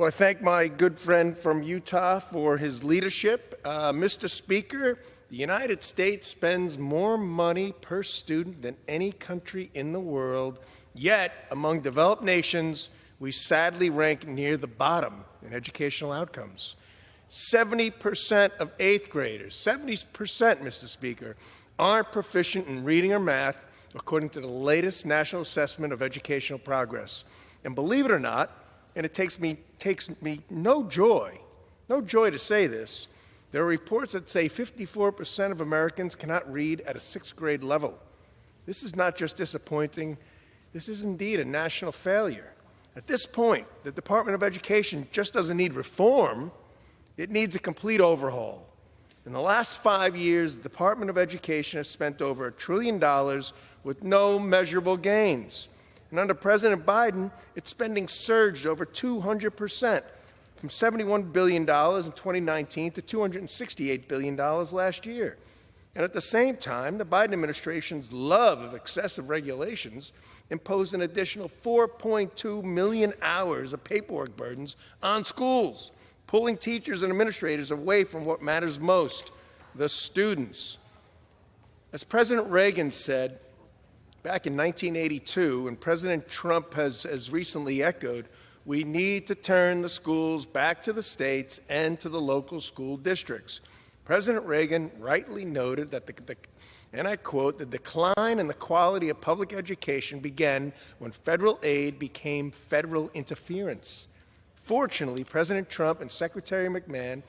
Well, I thank my good friend from Utah for his leadership. Mr. Speaker, the United States spends more money per student than any country in the world, yet among developed nations, we sadly rank near the bottom in educational outcomes. 70% of eighth graders, 70%, Mr. Speaker, aren't proficient in reading or math, according to the latest National Assessment of Educational Progress. And believe it or not, and it takes me no joy to say this, there are reports that say 54% of Americans cannot read at a sixth grade level. This is not just disappointing, this is indeed a national failure. At this point, the Department of Education just doesn't need reform, it needs a complete overhaul. In the last 5 years, the Department of Education has spent over $1 trillion with no measurable gains. And under President Biden, its spending surged over 200%, from $71 billion in 2019 to $268 billion last year. And at the same time, the Biden administration's love of excessive regulations imposed an additional 4.2 million hours of paperwork burdens on schools, pulling teachers and administrators away from what matters most, the students. As President Reagan said back in 1982, and President Trump has recently echoed, we need to turn the schools back to the states and to the local school districts. President Reagan rightly noted that and I quote, the decline in the quality of public education began when federal aid became federal interference. Fortunately, President Trump and Secretary McMahon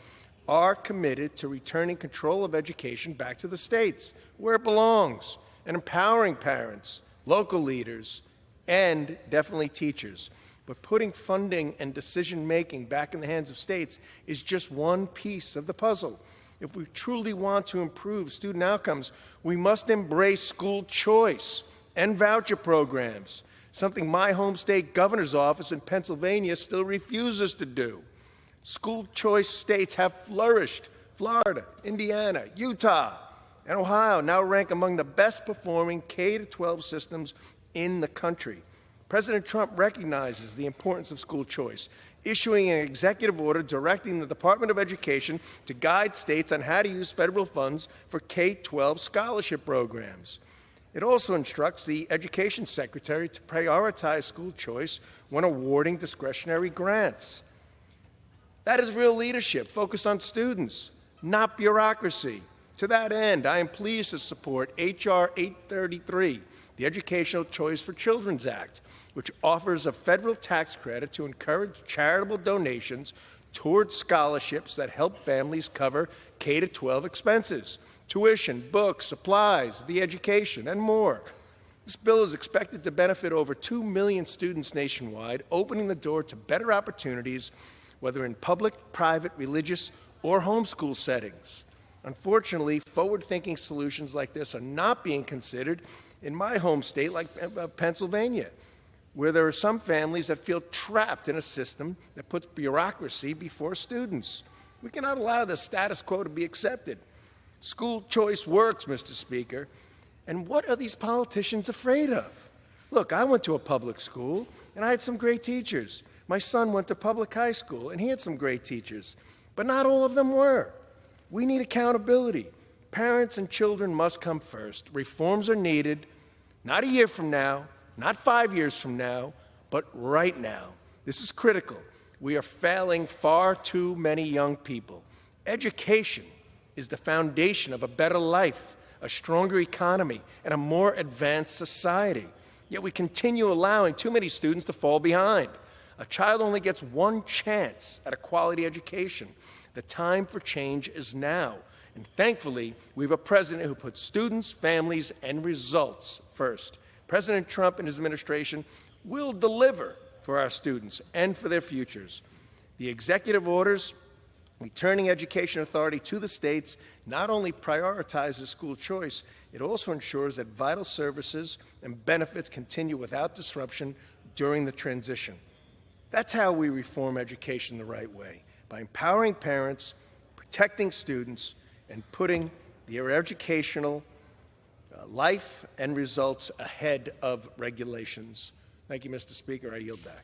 are committed to returning control of education back to the states, where it belongs, and empowering parents, local leaders, and definitely teachers. But putting funding and decision-making back in the hands of states is just one piece of the puzzle. If we truly want to improve student outcomes, we must embrace school choice and voucher programs, something my home state governor's office in Pennsylvania still refuses to do. School choice states have flourished. Florida, Indiana, Utah, and Ohio now rank among the best performing K-12 systems in the country. President Trump recognizes the importance of school choice, issuing an executive order directing the Department of Education to guide states on how to use federal funds for K-12 scholarship programs. It also instructs the Education Secretary to prioritize school choice when awarding discretionary grants. That is real leadership, focused on students, not bureaucracy. To that end, I am pleased to support H.R. 833, the Educational Choice for Children's Act, which offers a federal tax credit to encourage charitable donations towards scholarships that help families cover K-12 expenses, tuition, books, supplies, the education, and more. This bill is expected to benefit over 2 million students nationwide, opening the door to better opportunities, whether in public, private, religious, or homeschool settings. Unfortunately, forward-thinking solutions like this are not being considered in my home state, like Pennsylvania, where there are some families that feel trapped in a system that puts bureaucracy before students. We cannot allow the status quo to be accepted. School choice works, Mr. Speaker, and what are these politicians afraid of? Look, I went to a public school, and I had some great teachers. My son went to public high school, and he had some great teachers, but not all of them were. We need accountability. Parents and children must come first. Reforms are needed, not a year from now, not 5 years from now, but right now. This is critical. We are failing far too many young people. Education is the foundation of a better life, a stronger economy, and a more advanced society. Yet we continue allowing too many students to fall behind. A child only gets one chance at a quality education. The time for change is now. And thankfully, we have a president who puts students, families, and results first. President Trump and his administration will deliver for our students and for their futures. The executive orders returning education authority to the states not only prioritizes school choice, it also ensures that vital services and benefits continue without disruption during the transition. That's how we reform education the right way, by empowering parents, protecting students, and putting their educational life and results ahead of regulations. Thank you, Mr. Speaker. I yield back.